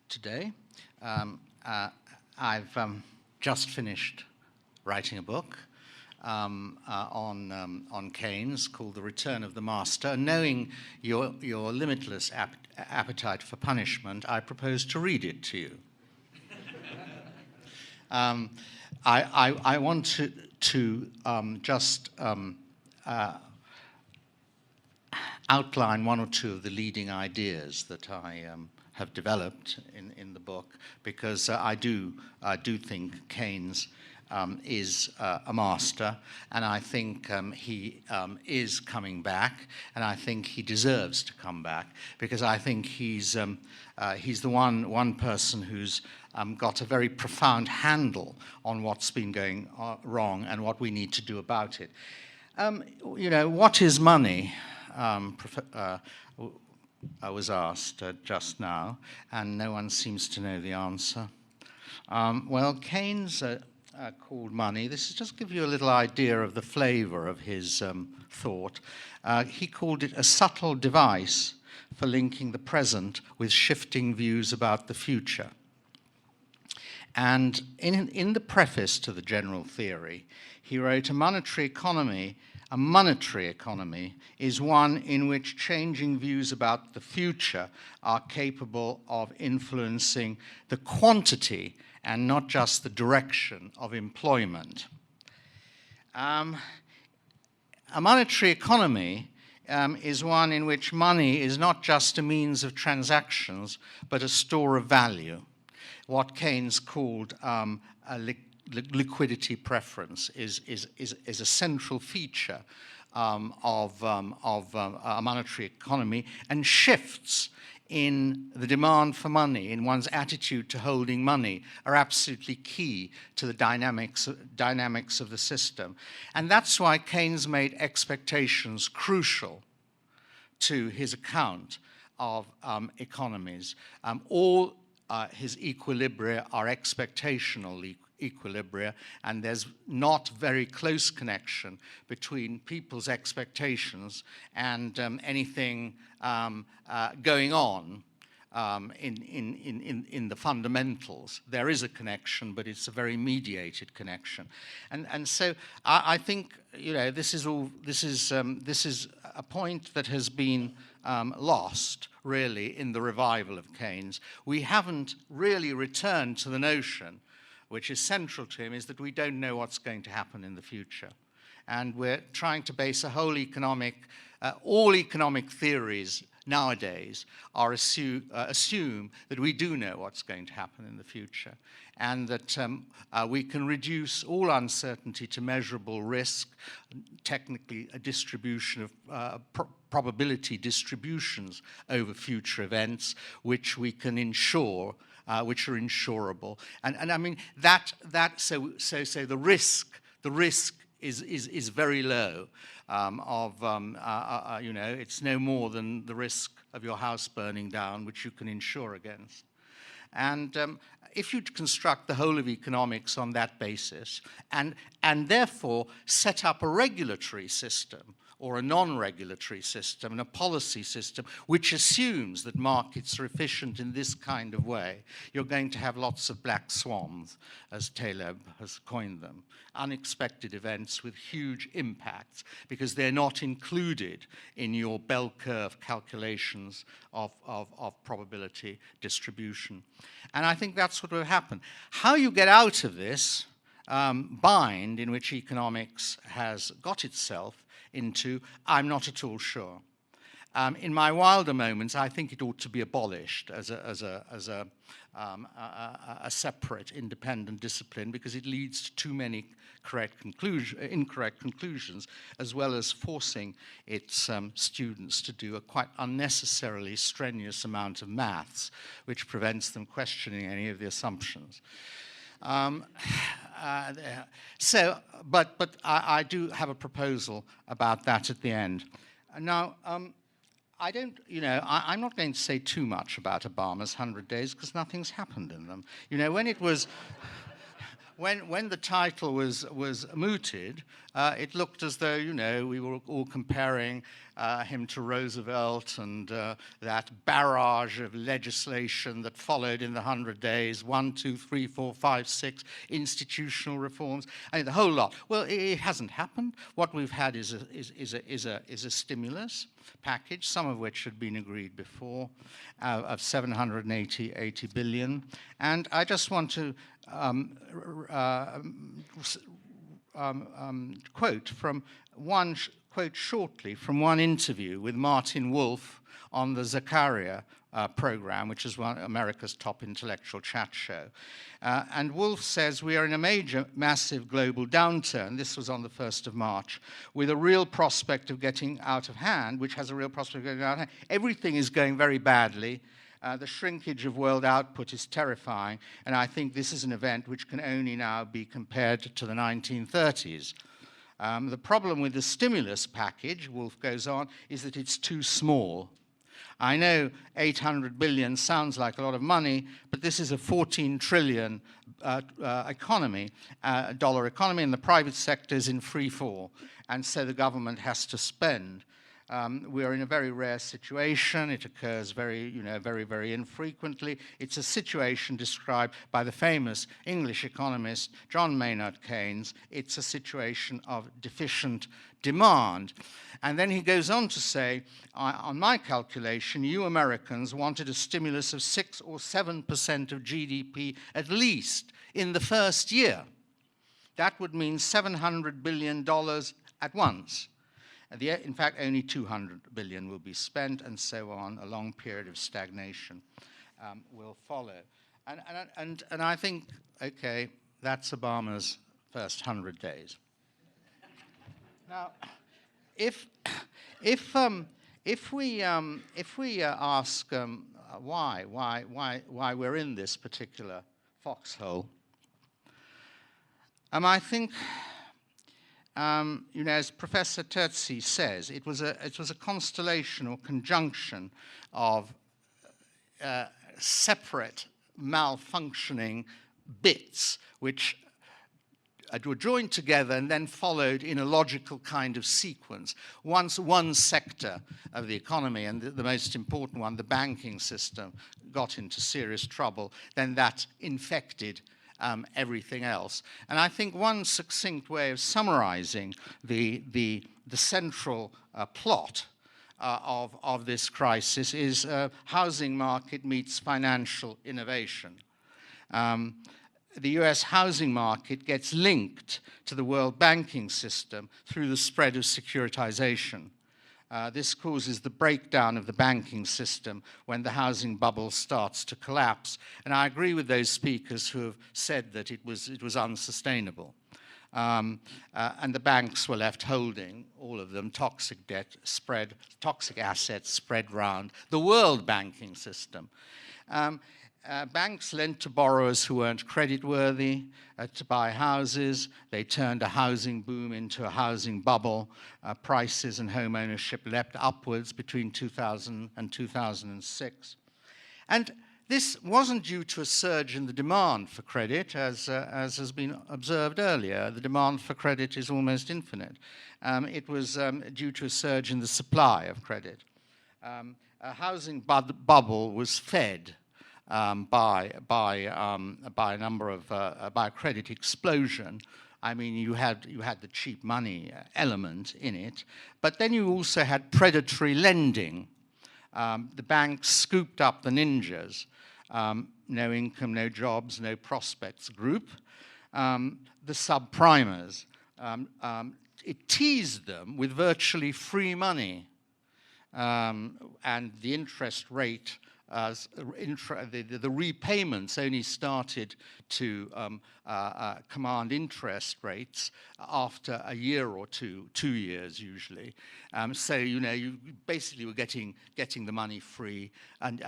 today. I've just finished writing a book on Keynes called The Return of the Master. Knowing your limitless appetite for punishment, I propose to read it to you. I want to just outline one or two of the leading ideas that I have developed in the book, because I do think Keynes is a master, and I think he is coming back, and I think he deserves to come back, because I think he's the one person who's got a very profound handle on what's been going wrong and what we need to do about it. What is money? I was asked just now, and no one seems to know the answer. Well, Keynes called money, this is just to give you a little idea of the flavor of his thought. He called it a subtle device for linking the present with shifting views about the future. And in the preface to the general theory, he wrote, a monetary economy is one in which changing views about the future are capable of influencing the quantity and not just the direction of employment. A monetary economy is one in which money is not just a means of transactions, but a store of value. What Keynes called a liquidity preference is a central feature of a monetary economy, and shifts in the demand for money, in one's attitude to holding money, are absolutely key to the dynamics of the system. And that's why Keynes made expectations crucial to his account of economies. All his equilibria are expectational equilibria, and there's not very close connection between people's expectations and anything going on in the fundamentals. There is a connection, but it's a very mediated connection, and so I think this is a point that has been lost really in the revival of Keynes. We haven't really returned to the notion, which is central to him, is that we don't know what's going to happen in the future. And we're trying to base all economic theories nowadays are assume that we do know what's going to happen in the future, and that we can reduce all uncertainty to measurable risk, technically a distribution of probability distributions over future events, which we can ensure, which are insurable, and I mean so the risk is very low. It's no more than the risk of your house burning down, which you can insure against. And if you construct the whole of economics on that basis, and therefore set up a regulatory system or a non-regulatory system and a policy system which assumes that markets are efficient in this kind of way, you're going to have lots of black swans, as Taleb has coined them, unexpected events with huge impacts, because they're not included in your bell curve calculations of probability distribution. And I think that's what will happen. How you get out of this bind in which economics has got itself into, I'm not at all sure. In my wilder moments, I think it ought to be abolished as a separate, independent discipline, because it leads to too many incorrect conclusions, as well as forcing its students to do a quite unnecessarily strenuous amount of maths, which prevents them questioning any of the assumptions. But I do have a proposal about that at the end. Now, I'm not going to say too much about Obama's 100 days, because nothing's happened in them. When it was, when the title was mooted, it looked as though, we were all comparing him to Roosevelt and that barrage of legislation that followed in the 100 Days, 1, 2, 3, 4, 5, 6 institutional reforms, I mean, the whole lot. Well, it hasn't happened. What we've had is a stimulus package, some of which had been agreed before, of 780 billion. And I just want to quote shortly from one interview with Martin Wolf on the Zakaria program, which is America's top intellectual chat show. And Wolf says, we are in a massive global downturn. This was on the 1st of March, with a real prospect of getting out of hand, which has a real prospect of getting out of hand. Everything is going very badly. The shrinkage of world output is terrifying, and I think this is an event which can only now be compared to the 1930s. The problem with the stimulus package, Wolf goes on, is that it's too small. I know 800 billion sounds like a lot of money, but this is a 14 trillion economy, dollar economy, and the private sector is in free fall, and so the government has to spend. We are in a very rare situation. It occurs very, very infrequently. It's a situation described by the famous English economist John Maynard Keynes. It's a situation of deficient demand. And then he goes on to say, on my calculation, you Americans wanted a stimulus of 6 or 7% of GDP at least in the first year. That would mean $700 billion at once. In fact, only 200 billion will be spent, and so on. A long period of stagnation will follow. And I think, okay, that's Obama's first 100 days. Now, if we ask why we're in this particular foxhole, I think. As Professor Terzi says, it was a constellation or conjunction of separate malfunctioning bits which were joined together and then followed in a logical kind of sequence. Once one sector of the economy, and the most important one, the banking system, got into serious trouble, then that infected everything else. And I think one succinct way of summarizing the central plot of this crisis is housing market meets financial innovation. The US housing market gets linked to the world banking system through the spread of securitization. This causes the breakdown of the banking system when the housing bubble starts to collapse. And I agree with those speakers who have said that it was unsustainable. And the banks were left holding, all of them, toxic debt spread, toxic assets spread round the world banking system. Banks lent to borrowers who weren't creditworthy to buy houses. They turned a housing boom into a housing bubble. Prices and home ownership leapt upwards between 2000 and 2006. And this wasn't due to a surge in the demand for credit, as has been observed earlier. The demand for credit is almost infinite. It was due to a surge in the supply of credit. A housing bubble was fed by a number of by a credit explosion. I mean, you had the cheap money element in it, but then you also had predatory lending. The banks scooped up the ninjas, no income, no jobs, no prospects group, the subprimers. It teased them with virtually free money, and the interest rate. The repayments only started to command interest rates after a year or 2 years usually. So you basically were getting the money free, and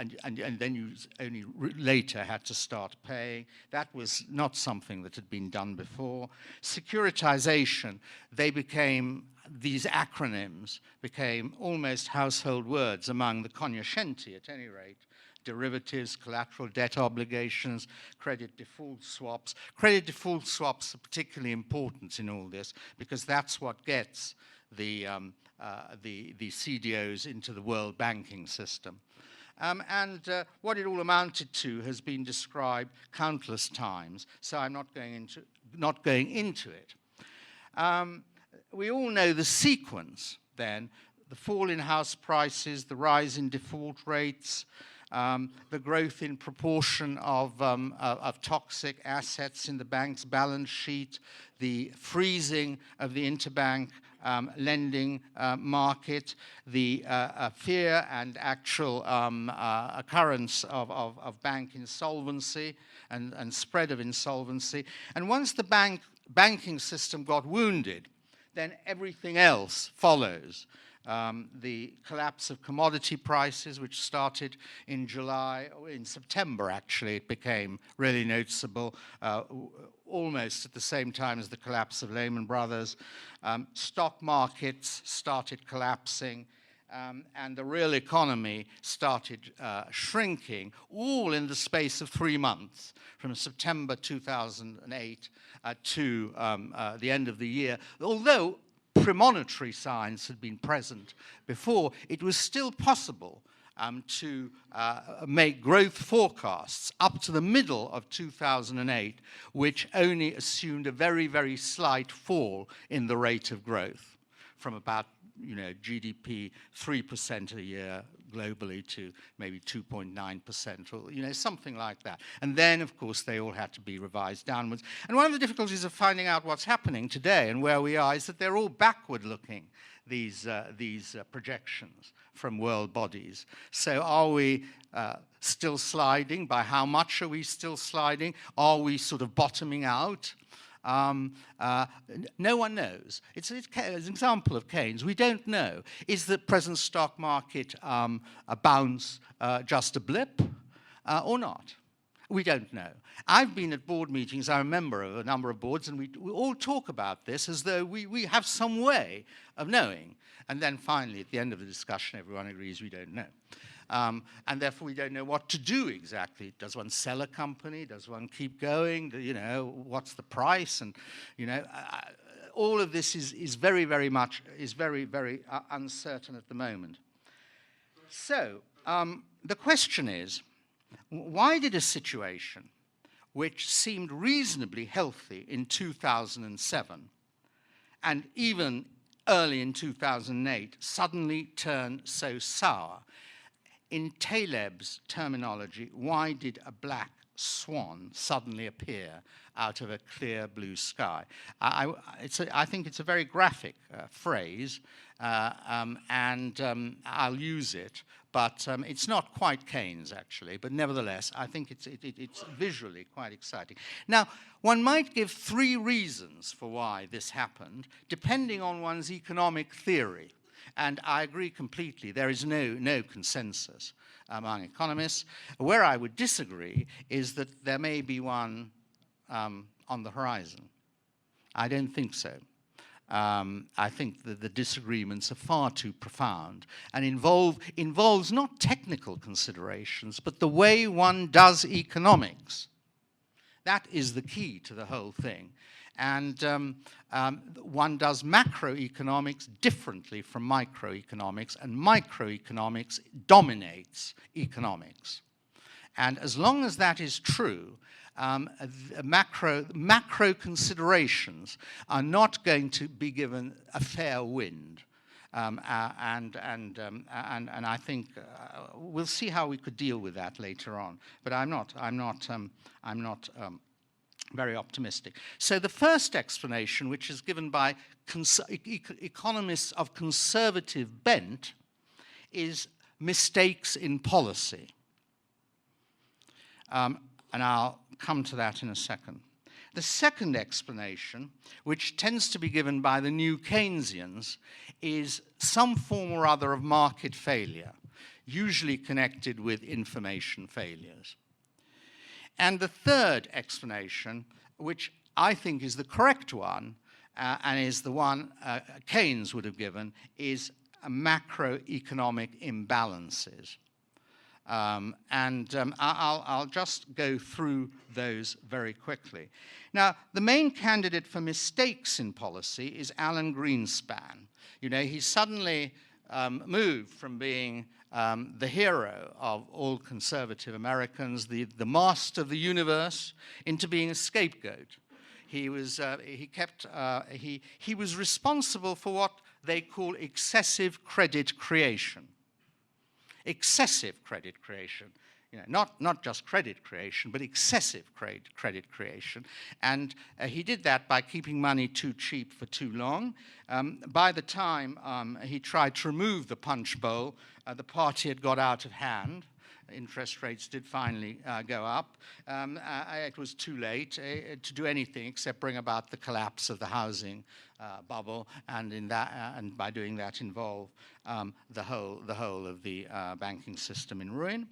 then you only later had to start paying. That was not something that had been done before. Securitization, these acronyms became almost household words among the cognoscenti, at any rate. Derivatives, collateral debt obligations, credit default swaps. Credit default swaps are particularly important in all this because that's what gets the CDOs into the world banking system. What it all amounted to has been described countless times, so I'm not going into it. We all know the sequence then: the fall in house prices, the rise in default rates, the growth in proportion of toxic assets in the bank's balance sheet, the freezing of the interbank lending market, the fear and actual occurrence of bank insolvency and spread of insolvency. And once the banking system got wounded, then everything else follows. The collapse of commodity prices, which started in July, or in September actually, it became really noticeable, almost at the same time as the collapse of Lehman Brothers. Stock markets started collapsing, and the real economy started shrinking, all in the space of 3 months, from September 2008 to the end of the year. Although premonitory signs had been present before, it was still possible to make growth forecasts up to the middle of 2008, which only assumed a very, very slight fall in the rate of growth, from about GDP 3% a year globally to maybe 2.9%, or something like that. And then, of course, they all had to be revised downwards. And one of the difficulties of finding out what's happening today and where we are is that they're all backward-looking, these projections from world bodies. So are we still sliding? By how much are we still sliding? Are we sort of bottoming out? No one knows. It's an example of Keynes. We don't know. Is the present stock market a bounce, just a blip, or not? We don't know. I've been at board meetings. I'm a member of a number of boards, and we all talk about this as though we have some way of knowing. And then finally, at the end of the discussion, everyone agrees we don't know. And therefore, we don't know what to do exactly. Does one sell a company? Does one keep going? What's the price? And all of this is very, very much very uncertain at the moment. So the question is, why did a situation which seemed reasonably healthy in 2007 and even early in 2008 suddenly turn so sour? In Taleb's terminology, why did a black swan suddenly appear out of a clear blue sky? I think it's a very graphic phrase, and I'll use it, but it's not quite Keynes, actually, but nevertheless, I think it's visually quite exciting. Now, one might give 3 reasons for why this happened, depending on one's economic theory. And I agree completely. There is no consensus among economists. Where I would disagree is that there may be one on the horizon. I don't think so. I think that the disagreements are far too profound and involves not technical considerations, but the way one does economics. That is the key to the whole thing. And one does macroeconomics differently from microeconomics, and microeconomics dominates economics. And as long as that is true, macro considerations are not going to be given a fair wind. And I think we'll see how we could deal with that later on. But I'm not very optimistic. So the first explanation, which is given by economists of conservative bent, is mistakes in policy. And I'll come to that in a second. The second explanation, which tends to be given by the new Keynesians, is some form or other of market failure, usually connected with information failures. And the third explanation, which I think is the correct one, and is the one Keynes would have given, is macroeconomic imbalances. I'll just go through those very quickly. Now, the main candidate for mistakes in policy is Alan Greenspan. You know, he suddenly moved from being the hero of all conservative Americans, the master of the universe, into being a scapegoat. He was responsible for what they call excessive credit creation. Excessive credit creation, you know, not just credit creation, but excessive credit creation. And he did that by keeping money too cheap for too long. By the time he tried to remove the punch bowl, the party had got out of hand. Interest rates did finally go up. It was too late to do anything except bring about the collapse of the housing bubble, and by doing that involve the whole of the banking system in ruin.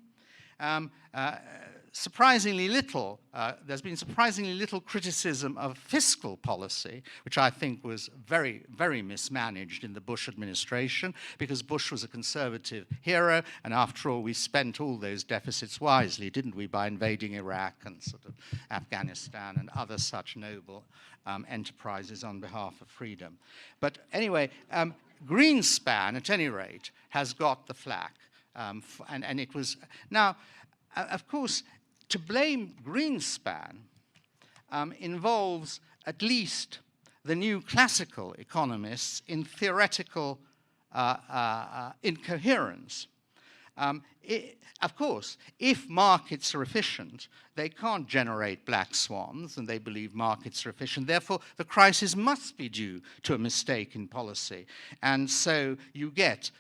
Surprisingly little, there's been surprisingly little criticism of fiscal policy, which I think was very, very mismanaged in the Bush administration, because Bush was a conservative hero, and after all, we spent all those deficits wisely, didn't we, by invading Iraq and sort of Afghanistan and other such noble enterprises on behalf of freedom. But anyway, Greenspan, at any rate, has got the flack, and it was... Now, of course, to blame Greenspan involves at least the new classical economists in theoretical incoherence. Of course, if markets are efficient, they can't generate black swans, and they believe markets are efficient. Therefore, the crisis must be due to a mistake in policy. And so you get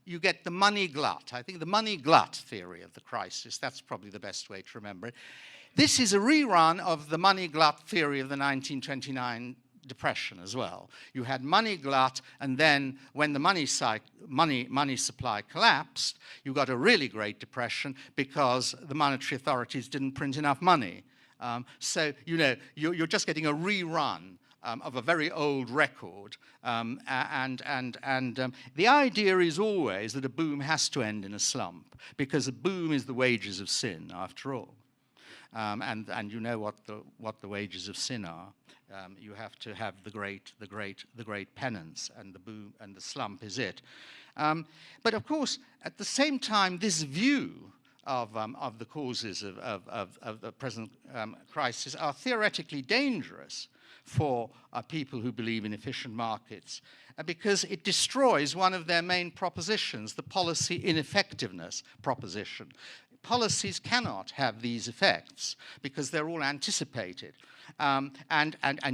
you get the money glut. I think the money glut theory of the crisis, that's probably the best way to remember it. This is a rerun of the money glut theory of the 1929 Depression as well. You had money glut, and then when the money supply collapsed, you got a really great depression because the monetary authorities didn't print enough money. So, you know, you're just getting a rerun of a very old record. The idea is always that a boom has to end in a slump, because a boom is the wages of sin, after all. And you know what the wages of sin are. You have to have the great penance, and the boom and the slump is it. But of course, at the same time, this view of the causes of the present crisis are theoretically dangerous for people who believe in efficient markets, because it destroys one of their main propositions, the policy ineffectiveness proposition. Policies cannot have these effects because they're all anticipated, and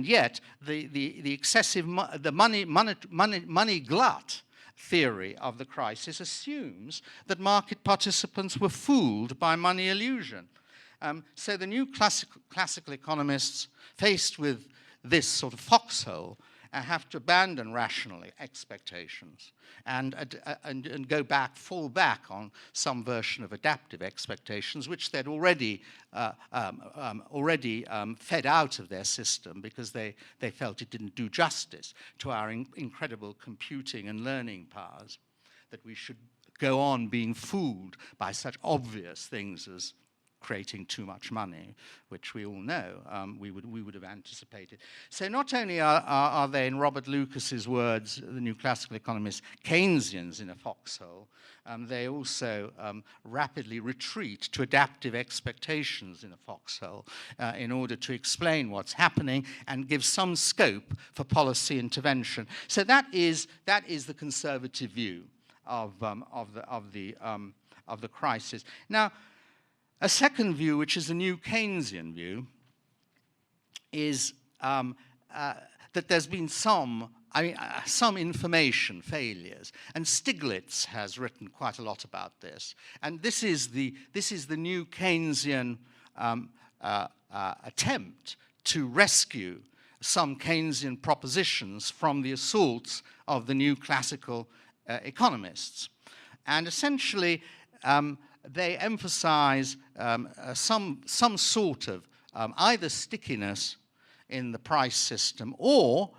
yet the excessive money glut theory of the crisis assumes that market participants were fooled by money illusion. So the new classical economists, faced with this sort of foxhole, have to abandon rational expectations and fall back on some version of adaptive expectations, which they'd already fed out of their system because they felt it didn't do justice to our incredible computing and learning powers, that we should go on being fooled by such obvious things as creating too much money, which we all know we would have anticipated. So not only are they, in Robert Lucas's words, the new classical economists, Keynesians in a foxhole, they also rapidly retreat to adaptive expectations in a foxhole in order to explain what's happening and give some scope for policy intervention. So that is the conservative view of the crisis. Now, a second view, which is a new Keynesian view, is that there's been some information failures, and Stiglitz has written quite a lot about this. And this is the new Keynesian attempt to rescue some Keynesian propositions from the assaults of the new classical economists, and essentially. They emphasize some sort of either stickiness in the price system or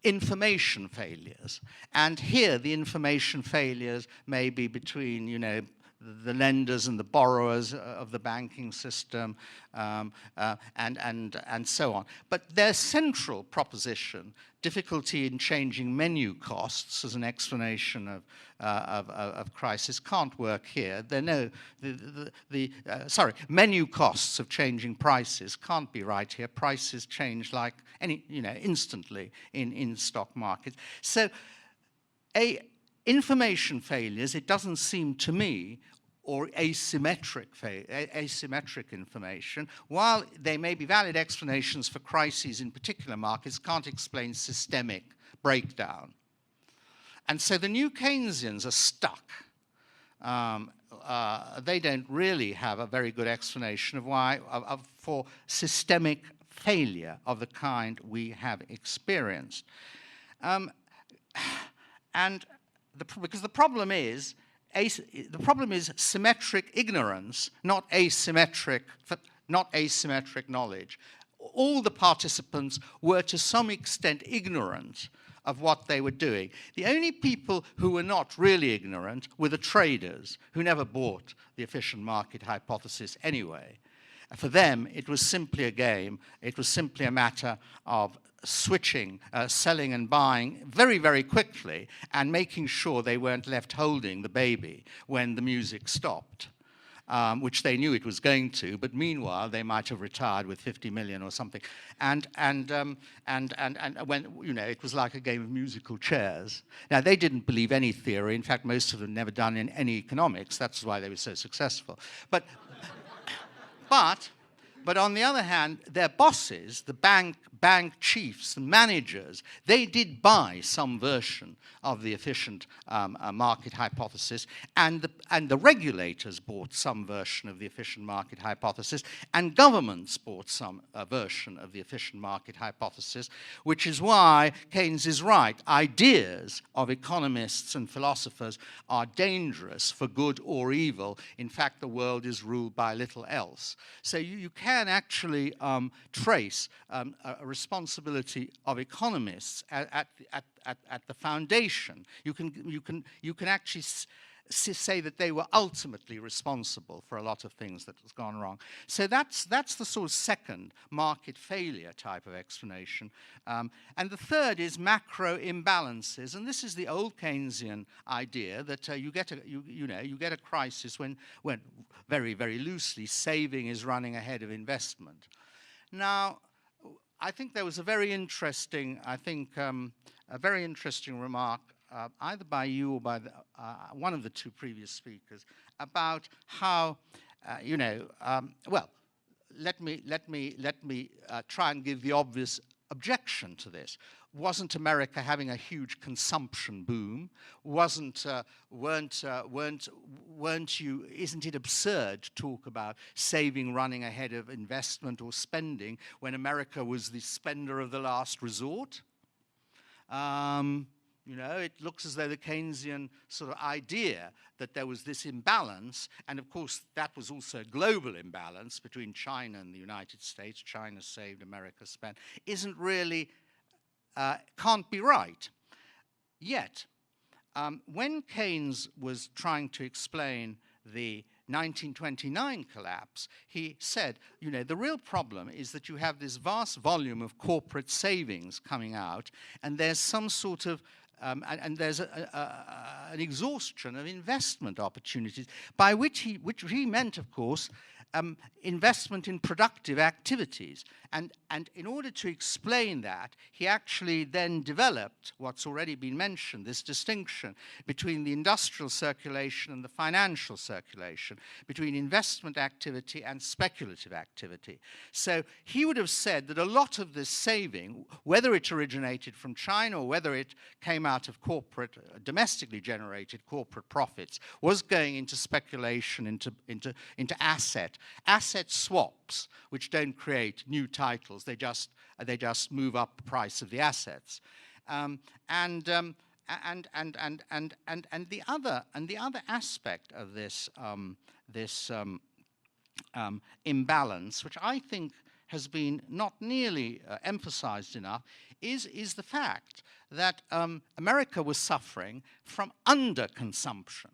information failures. And here the information failures may be between, you know, the lenders and the borrowers of the banking system, and so on. But their central proposition, difficulty in changing menu costs as an explanation of crisis, can't work here. Menu costs of changing prices can't be right here. Prices change like instantly in stock markets. So, information failures, it doesn't seem to me, or asymmetric information, while they may be valid explanations for crises in particular markets, can't explain systemic breakdown. And so the new Keynesians are stuck. They don't really have a very good explanation of why, for systemic failure of the kind we have experienced. Because the problem is symmetric ignorance, not asymmetric knowledge. All the participants were to some extent ignorant of what they were doing. The only people who were not really ignorant were the traders, who never bought the efficient market hypothesis anyway. For them, it was simply a game. It was simply a matter of switching, selling and buying very, very quickly, and making sure they weren't left holding the baby when the music stopped, which they knew it was going to, but meanwhile they might have retired with 50 million or something. And when, you know, it was like a game of musical chairs. Now, they didn't believe any theory. In fact, most of them never done in any economics. That's why they were so successful. But on the other hand, their bosses, the bank chiefs, the managers, they did buy some version of the efficient market hypothesis, and the regulators bought some version of the efficient market hypothesis, and governments bought some version of the efficient market hypothesis, which is why Keynes is right. Ideas of economists and philosophers are dangerous for good or evil. In fact, the world is ruled by little else. So you can actually trace a responsibility of economists at the foundation. You can actually say that they were ultimately responsible for a lot of things that has gone wrong. So that's the sort of second market failure type of explanation. And the third is macro imbalances, and this is the old Keynesian idea that you get a crisis when very, very loosely saving is running ahead of investment. Now, I think there was a very interesting remark either by you or by one of the two previous speakers about how, well, let me try and give the obvious objection to this. Wasn't America having a huge consumption boom? Isn't it absurd to talk about saving running ahead of investment or spending when America was the spender of the last resort? It looks as though the Keynesian sort of idea that there was this imbalance, and of course that was also a global imbalance between China and the United States, China saved, America spent, isn't really, can't be right. Yet, when Keynes was trying to explain the 1929 collapse, he said, the real problem is that you have this vast volume of corporate savings coming out, and there's some sort of and there's an exhaustion of investment opportunities, by which he meant, of course, investment in productive activities. And in order to explain that, he actually then developed what's already been mentioned, this distinction between the industrial circulation and the financial circulation, between investment activity and speculative activity. So he would have said that a lot of this saving, whether it originated from China or whether it came out of corporate, domestically generated corporate profits, was going into speculation, into asset swaps, which don't create new titles. They just move up the price of the assets. And the other aspect of this imbalance, which I think has been not nearly emphasized enough is the fact that America was suffering from underconsumption.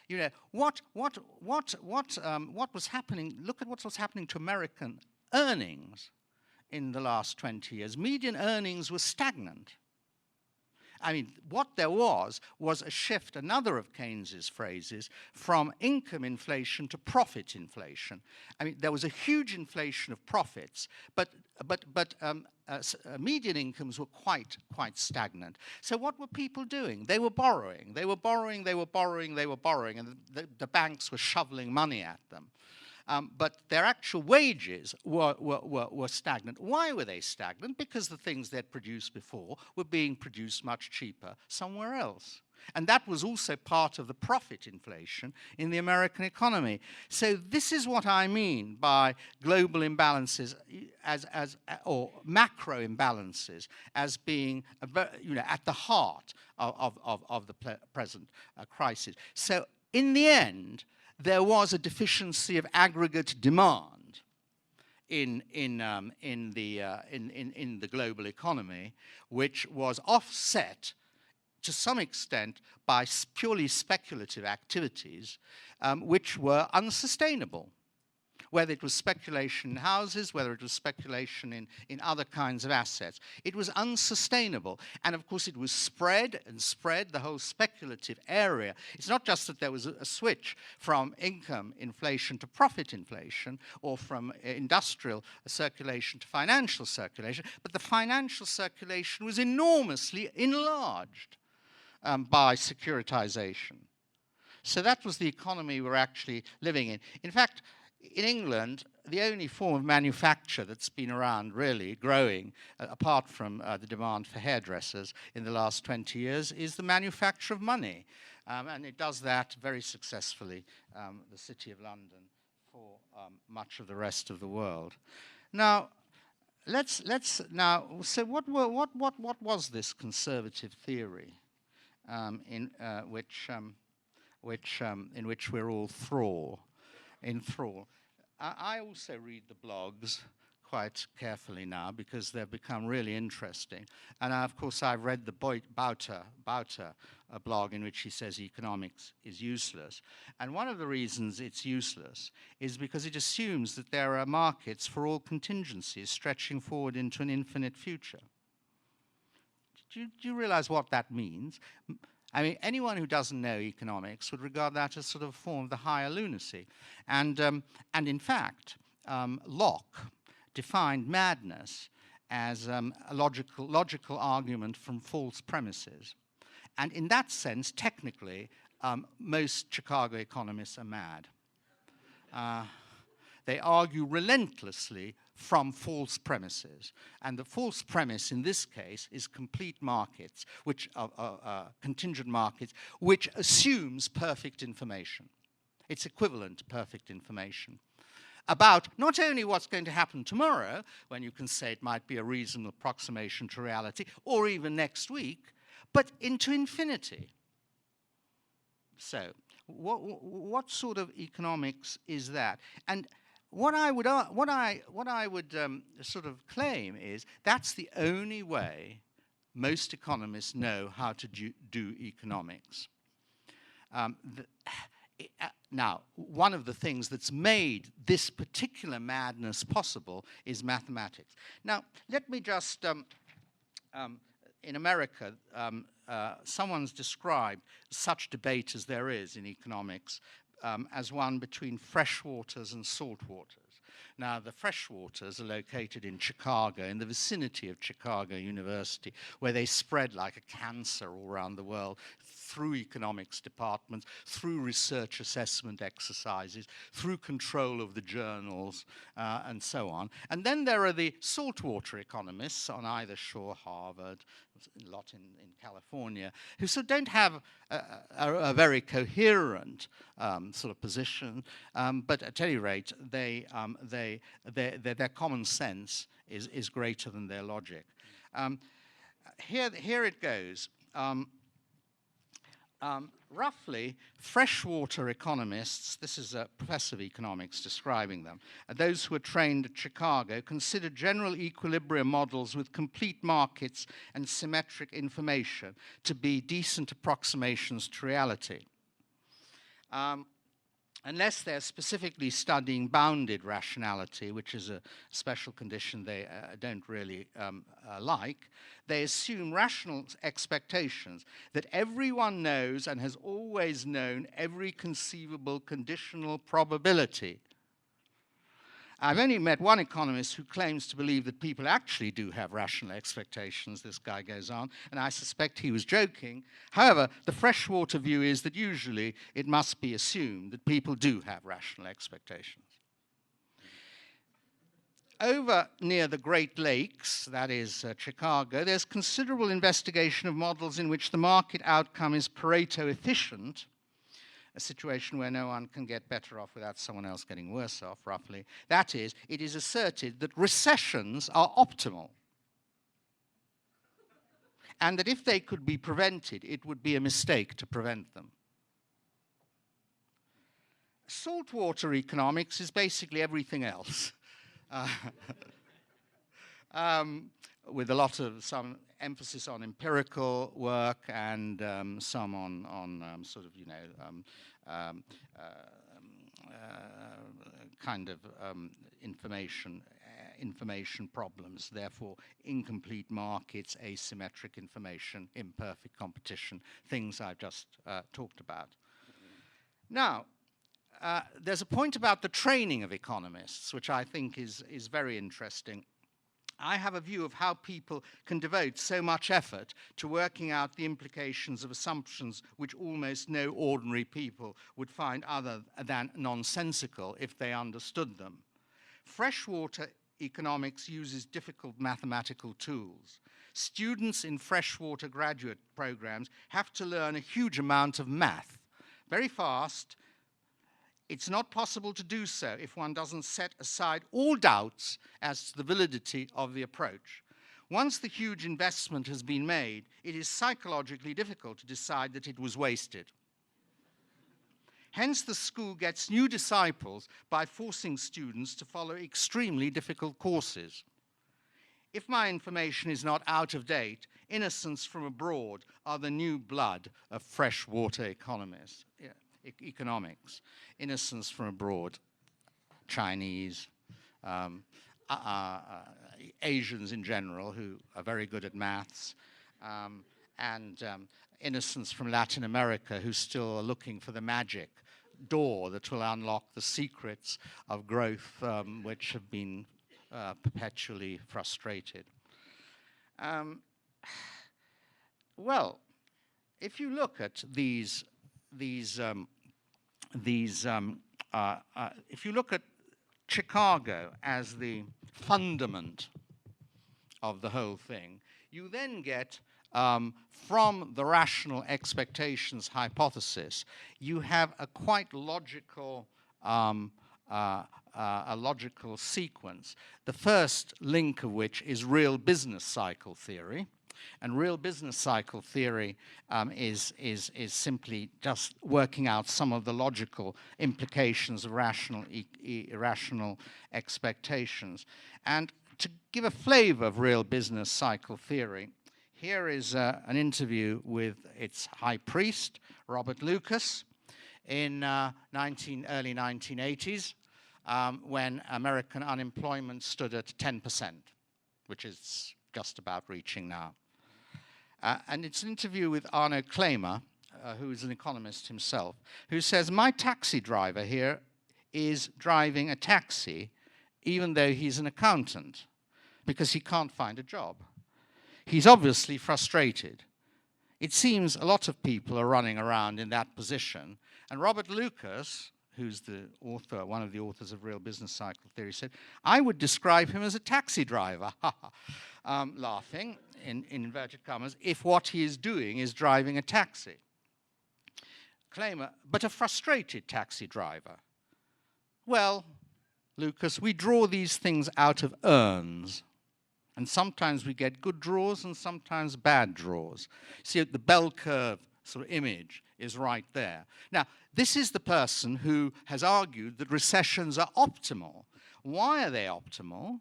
You know, what was happening? Look at what was happening to American earnings in the last 20 years. Median earnings were stagnant. I mean, what there was a shift, another of Keynes's phrases, from income inflation to profit inflation. I mean, there was a huge inflation of profits, but median incomes were quite stagnant. So what were people doing? They were borrowing. They were borrowing, and the banks were shoveling money at them. But their actual wages were stagnant. Why were they stagnant? Because the things they'd produced before were being produced much cheaper somewhere else. And that was also part of the profit inflation in the American economy. So this is what I mean by global imbalances or macro imbalances as being at the heart of the present crisis. So in the end, there was a deficiency of aggregate demand in the global economy, which was offset to some extent by purely speculative activities, which were unsustainable. Whether it was speculation in houses, whether it was speculation in other kinds of assets. It was unsustainable. And of course it was spread, the whole speculative area. It's not just that there was a switch from income inflation to profit inflation, or from industrial circulation to financial circulation, but the financial circulation was enormously enlarged by securitization. So that was the economy we're actually living in. In fact, in England, the only form of manufacture that's been around really growing, apart from the demand for hairdressers in the last 20 years, is the manufacture of money. And it does that very successfully, the City of London, for much of the rest of the world. Now, so what was this conservative theory in which we're all enthralled? I also read the blogs quite carefully now because they've become really interesting. And of course, I've read the Bouter blog in which he says economics is useless. And one of the reasons it's useless is because it assumes that there are markets for all contingencies stretching forward into an infinite future. Do you realize what that means? I mean, anyone who doesn't know economics would regard that as sort of a form of the higher lunacy. And in fact, Locke defined madness as a logical argument from false premises. And in that sense, technically, most Chicago economists are mad. They argue relentlessly from false premises. And the false premise in this case is complete markets, which are contingent markets, which assumes perfect information. It's equivalent to perfect information about not only what's going to happen tomorrow, when you can say it might be a reasonable approximation to reality, or even next week, but into infinity. So, what sort of economics is that? And what I would sort of claim is that's the only way most economists know how to do economics. Now, one of the things that's made this particular madness possible is mathematics. Now, let me just, in America, someone's described such debate as there is in economics as one between freshwaters and saltwaters. Now, the freshwaters are located in Chicago, in the vicinity of Chicago University, where they spread like a cancer all around the world through economics departments, through research assessment exercises, through control of the journals, and so on. And then there are the saltwater economists on either shore, Harvard, a lot in California, who sort of don't have a very coherent sort of position, but at any rate, their common sense is greater than their logic. Here it goes. roughly, freshwater economists, this is a professor of economics describing them, those who are trained at Chicago, consider general equilibrium models with complete markets and symmetric information to be decent approximations to reality. Unless they're specifically studying bounded rationality, which is a special condition they don't really like, they assume rational expectations that everyone knows and has always known every conceivable conditional probability. I've only met one economist who claims to believe that people actually do have rational expectations, this guy goes on, and I suspect he was joking. However, the freshwater view is that usually it must be assumed that people do have rational expectations. Over near the Great Lakes, that is Chicago, there's considerable investigation of models in which the market outcome is Pareto efficient, a situation where no one can get better off without someone else getting worse off, roughly. That is, it is asserted that recessions are optimal, and that if they could be prevented, it would be a mistake to prevent them. Saltwater economics is basically everything else, with a lot of some emphasis on empirical work and some on sort of, you know, kind of information problems, therefore incomplete markets, asymmetric information, imperfect competition, things I've just talked about. Now, there's a point about the training of economists, which I think is very interesting. I have a view of how people can devote so much effort to working out the implications of assumptions which almost no ordinary people would find other than nonsensical if they understood them. Freshwater economics uses difficult mathematical tools. Students in freshwater graduate programs have to learn a huge amount of math very fast. It's not possible to do so if one doesn't set aside all doubts as to the validity of the approach. Once the huge investment has been made, it is psychologically difficult to decide that it was wasted. Hence, the school gets new disciples by forcing students to follow extremely difficult courses. If my information is not out of date, innocents from abroad are the new blood of freshwater economics. Innocents from abroad, Chinese, Asians in general who are very good at maths, and innocents from Latin America who still are looking for the magic door that will unlock the secrets of growth which have been perpetually frustrated. Well, if you look at if you look at Chicago as the fundament of the whole thing, you then get, from the rational expectations hypothesis, you have a quite logical, logical sequence. The first link of which is real business cycle theory. And real business cycle theory is simply just working out some of the logical implications of irrational expectations. And to give a flavor of real business cycle theory, here is an interview with its high priest, Robert Lucas, in early 1980s, when American unemployment stood at 10%, which is just about reaching now. And it's an interview with Arno Klamer, who is an economist himself, who says, my taxi driver here is driving a taxi even though he's an accountant because he can't find a job. He's obviously frustrated. It seems a lot of people are running around in that position. And Robert Lucas, who's the author, one of the authors of Real Business Cycle Theory, said, I would describe him as a taxi driver, laughing, in inverted commas, if what he is doing is driving a taxi. Klamer, but a frustrated taxi driver. Well, Lucas, we draw these things out of urns. And sometimes we get good draws and sometimes bad draws. See, the bell curve sort of image is right there. Now, this is the person who has argued that recessions are optimal. Why are they optimal?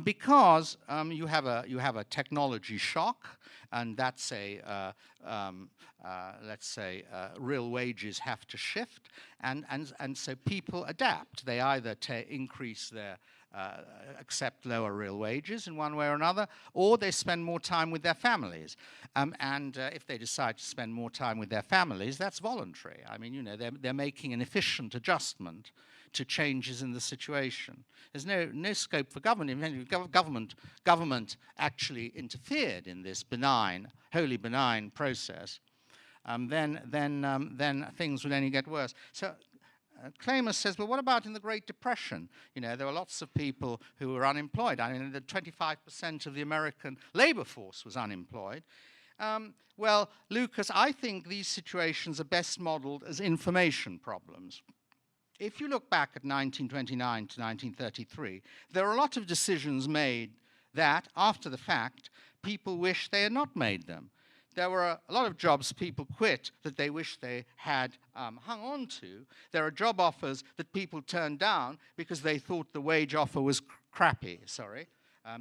Because you have a technology shock, and that's let's say real wages have to shift, and so people adapt. They either increase their accept lower real wages in one way or another, or they spend more time with their families. And if they decide to spend more time with their families, that's voluntary. I mean, you know, they're making an efficient adjustment to changes in the situation. There's no scope for government. If government actually interfered in this wholly benign process, then things would only get worse. So Keynes says, well, what about in the Great Depression? You know, there were lots of people who were unemployed. I mean, 25% of the American labor force was unemployed. Well, Lucas, I think these situations are best modeled as information problems. If you look back at 1929 to 1933, there are a lot of decisions made that, after the fact, people wish they had not made them. There were a lot of jobs people quit that they wish they had hung on to. There are job offers that people turned down because they thought the wage offer was crappy. Sorry,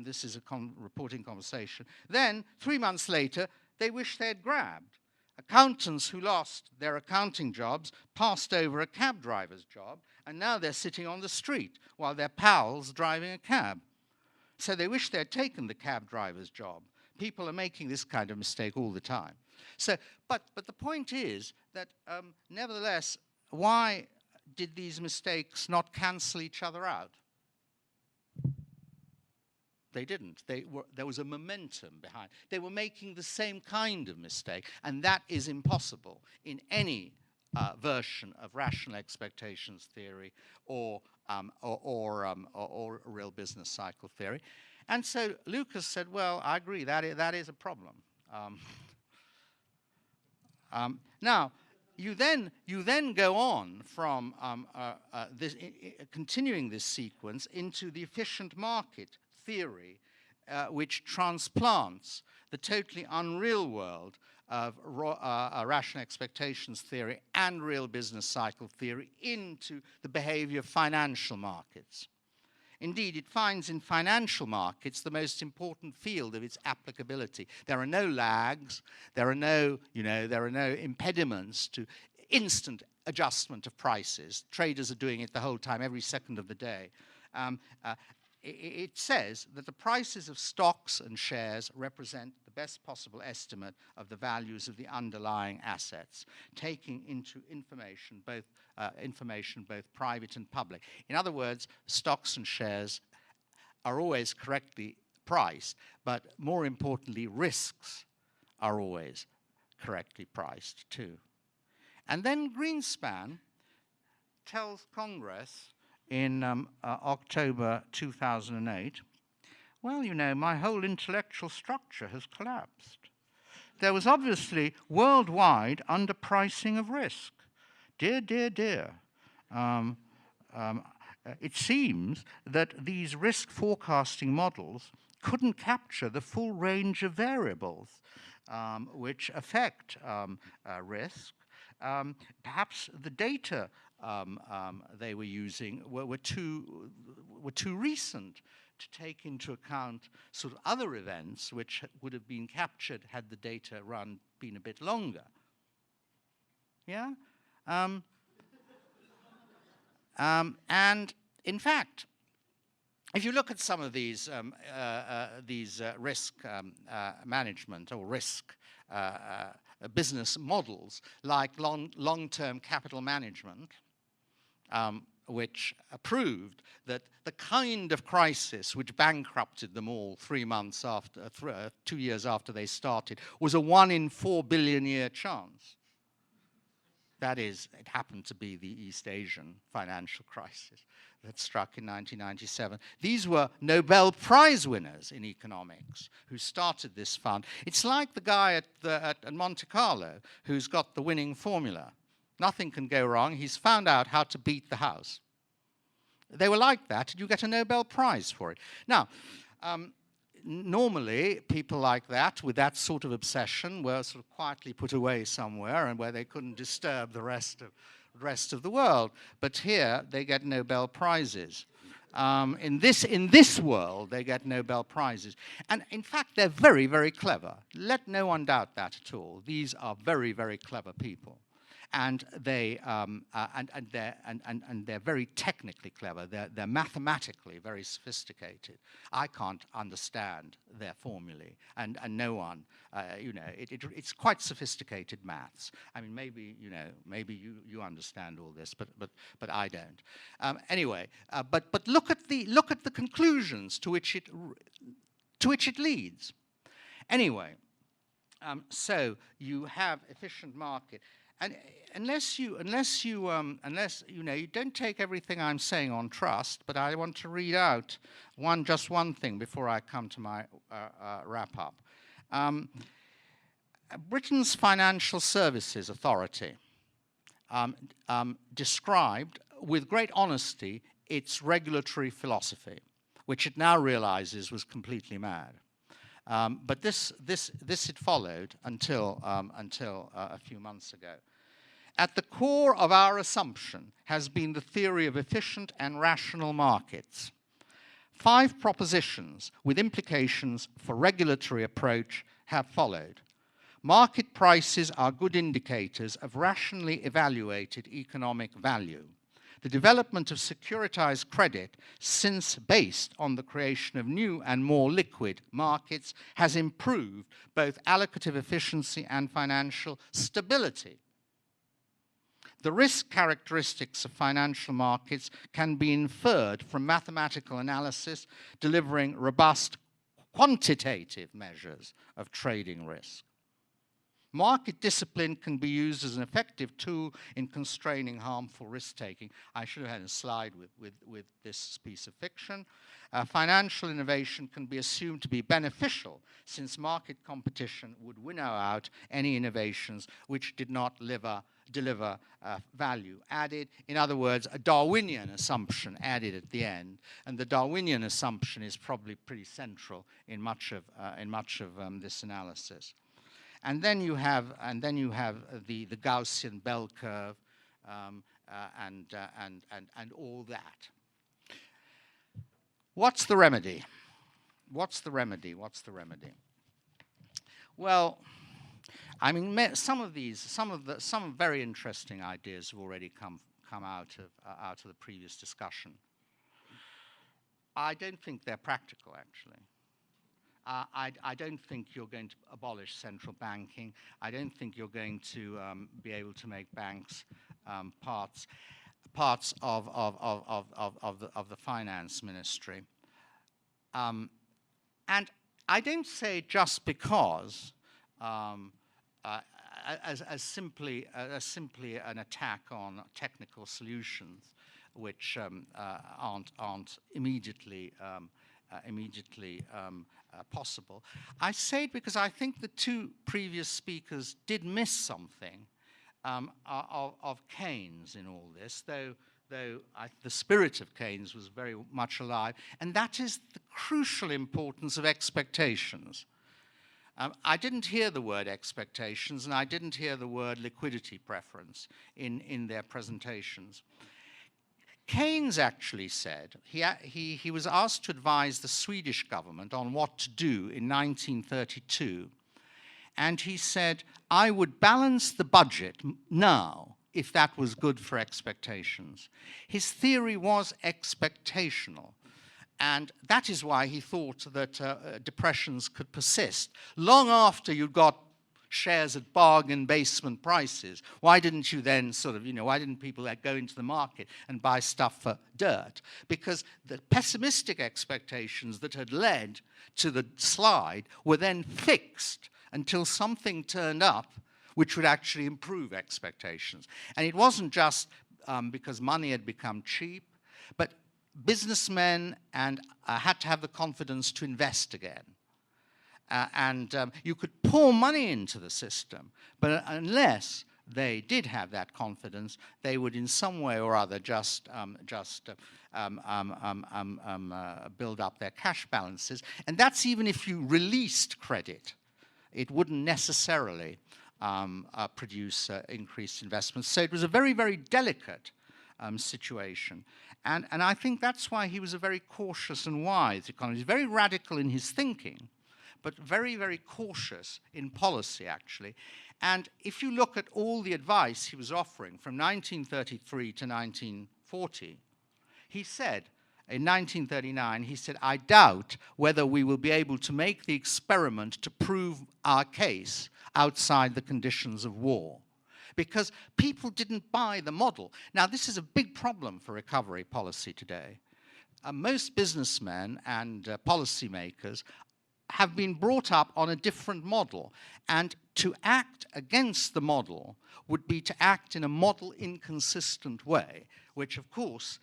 this is a reporting conversation. Then, 3 months later, they wish they had grabbed. Accountants who lost their accounting jobs passed over a cab driver's job, and now they're sitting on the street while their pal's driving a cab. So they wish they had taken the cab driver's job. People are making this kind of mistake all the time. So, but the point is that nevertheless, why did these mistakes not cancel each other out? They didn't. There was a momentum behind. They were making the same kind of mistake, and that is impossible in any version of rational expectations theory or real business cycle theory. And so Lucas said, well, I agree, that is a problem. Now, you then go on from continuing this sequence into the efficient market theory, which transplants the totally unreal world of rational expectations theory and real business cycle theory into the behavior of financial markets. Indeed, it finds in financial markets the most important field of its applicability. There are no lags, there are no impediments to instant adjustment of prices. Traders are doing it the whole time, every second of the day. It says that the prices of stocks and shares represent the best possible estimate of the values of the underlying assets, taking into information both private and public. In other words, stocks and shares are always correctly priced, but more importantly, risks are always correctly priced too. And then Greenspan tells Congress in October 2008, well, you know, my whole intellectual structure has collapsed. There was obviously worldwide underpricing of risk. Dear, dear, dear. It seems that these risk forecasting models couldn't capture the full range of variables which affect risk. Perhaps the data they were using were too recent to take into account sort of other events which would have been captured had the data run been a bit longer. Yeah? And in fact, if you look at some of these risk management or risk business models, like long-term capital management, which proved that the kind of crisis which bankrupted them all 3 months after, 2 years after they started, was a 1 in 4 billion year chance. That is, it happened to be the East Asian financial crisis that struck in 1997. These were Nobel Prize winners in economics who started this fund. It's like the guy at Monte Carlo who's got the winning formula. Nothing can go wrong. He's found out how to beat the house. They were like that, and you get a Nobel Prize for it. Now, normally, people like that, with that sort of obsession, were sort of quietly put away somewhere and where they couldn't disturb the rest of the world. But here, they get Nobel Prizes. In this world, they get Nobel Prizes. And in fact, they're very, very clever. Let no one doubt that at all. These are very, very clever people. And they're very technically clever. They're mathematically very sophisticated. I can't understand their formulae, and no one. It's quite sophisticated maths. I mean, maybe you understand all this, but I don't. Anyway, but look at the conclusions to which it leads. Anyway, so you have efficient market. And unless you don't take everything I'm saying on trust, but I want to read out just one thing before I come to my wrap up. Britain's Financial Services Authority described with great honesty its regulatory philosophy, which it now realizes was completely mad. But this it followed until a few months ago. At the core of our assumption has been the theory of efficient and rational markets. 5 propositions with implications for regulatory approach have followed. Market prices are good indicators of rationally evaluated economic value. The development of securitized credit, since based on the creation of new and more liquid markets, has improved both allocative efficiency and financial stability. The risk characteristics of financial markets can be inferred from mathematical analysis, delivering robust quantitative measures of trading risk. Market discipline can be used as an effective tool in constraining harmful risk-taking. I should have had a slide with this piece of fiction. Financial innovation can be assumed to be beneficial, since market competition would winnow out any innovations which did not deliver value added. In other words, a Darwinian assumption added at the end, and the Darwinian assumption is probably pretty central in much of this analysis. And then you have the Gaussian bell curve and all that. What's the remedy? What's the remedy? What's the remedy? Well, I mean, some very interesting ideas have already come out of the previous discussion. I don't think they're practical, actually. I don't think you're going to abolish central banking. I don't think you're going to be able to make banks parts of the finance ministry. And I don't say just because as simply an attack on technical solutions, which aren't immediately possible. I say it because I think the 2 previous speakers did miss something of Keynes in all this, though the spirit of Keynes was very much alive, and that is the crucial importance of expectations. I didn't hear the word expectations, and I didn't hear the word liquidity preference in their presentations. Keynes actually said, he was asked to advise the Swedish government on what to do in 1932, and he said, I would balance the budget now if that was good for expectations. His theory was expectational, and that is why he thought that depressions could persist long after you got shares at bargain basement prices. Why didn't you then why didn't people go into the market and buy stuff for dirt? Because the pessimistic expectations that had led to the slide were then fixed until something turned up which would actually improve expectations. And it wasn't just because money had become cheap, but businessmen had to have the confidence to invest again. You could pour money into the system, but unless they did have that confidence, they would in some way or other just build up their cash balances. And that's even if you released credit. It wouldn't necessarily produce increased investments. So it was a very, very delicate situation. And I think that's why he was a very cautious and wise economist. Very radical in his thinking, but very, very cautious in policy, actually. And if you look at all the advice he was offering from 1933 to 1940, he said, in 1939, he said, "I doubt whether we will be able to make the experiment to prove our case outside the conditions of war." Because people didn't buy the model. Now, this is a big problem for recovery policy today. Most businessmen and policymakers have been brought up on a different model. And to act against the model would be to act in a model inconsistent way, which of course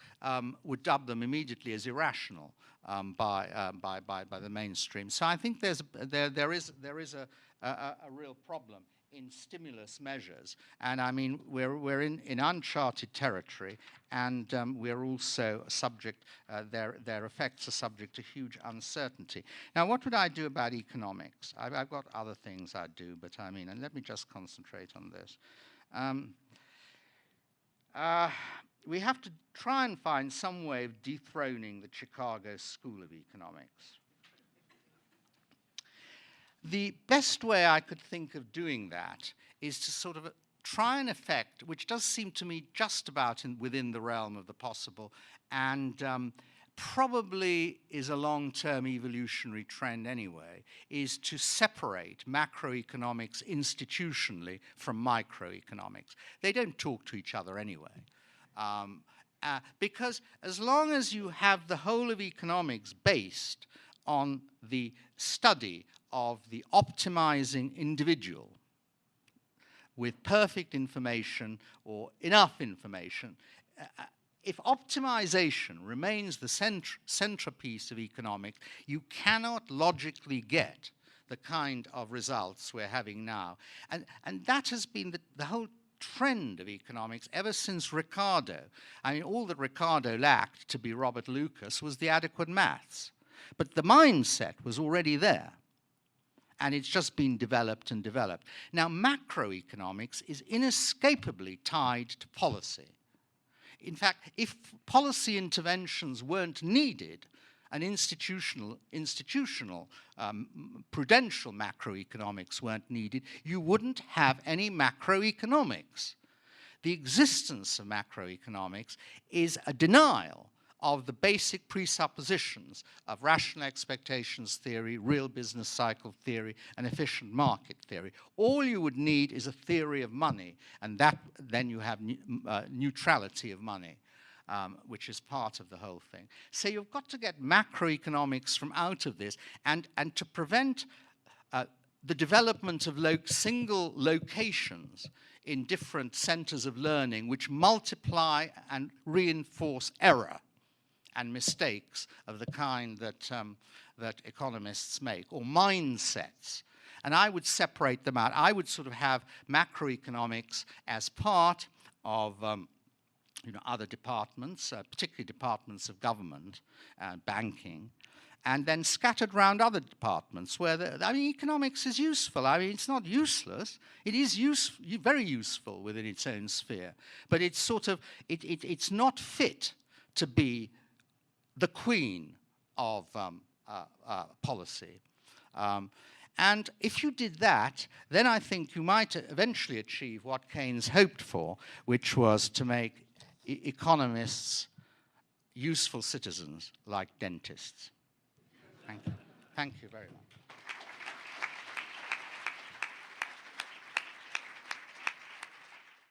would dub them immediately as irrational by the mainstream. So I think there is a real problem in stimulus measures. And I mean, we're in uncharted territory, and we're also subject, their effects are subject to huge uncertainty. Now, what would I do about economics? I've got other things I'd do, but I mean, and let me just concentrate on this. We have to try and find some way of dethroning the Chicago School of Economics. The best way I could think of doing that is to sort of try and effect, which does seem to me just about within the realm of the possible, and probably is a long-term evolutionary trend anyway, is to separate macroeconomics institutionally from microeconomics. They don't talk to each other anyway. Because as long as you have the whole of economics based on the study of the optimizing individual with perfect information or enough information, if optimization remains the centerpiece of economics, you cannot logically get the kind of results we're having now. And that has been the whole trend of economics ever since Ricardo. I mean, all that Ricardo lacked to be Robert Lucas was the adequate maths. But the mindset was already there. And it's just been developed and developed. Now, macroeconomics is inescapably tied to policy. In fact, if policy interventions weren't needed, and institutional prudential macroeconomics weren't needed, you wouldn't have any macroeconomics. The existence of macroeconomics is a denial of the basic presuppositions of rational expectations theory, real business cycle theory, and efficient market theory. All you would need is a theory of money, and then you have neutrality of money, which is part of the whole thing. So you've got to get macroeconomics from out of this, and to prevent the development of single locations in different centers of learning which multiply and reinforce error and mistakes of the kind that economists make, or mindsets. And I would separate them out. I would sort of have macroeconomics as part of other departments, particularly departments of government, banking, and then scattered around other departments where, economics is useful. I mean, it's not useless. It is very useful within its own sphere. But it's sort of, it's not fit to be the queen of policy. And if you did that, then I think you might eventually achieve what Keynes hoped for, which was to make economists useful citizens like dentists. Thank you. Thank you very much.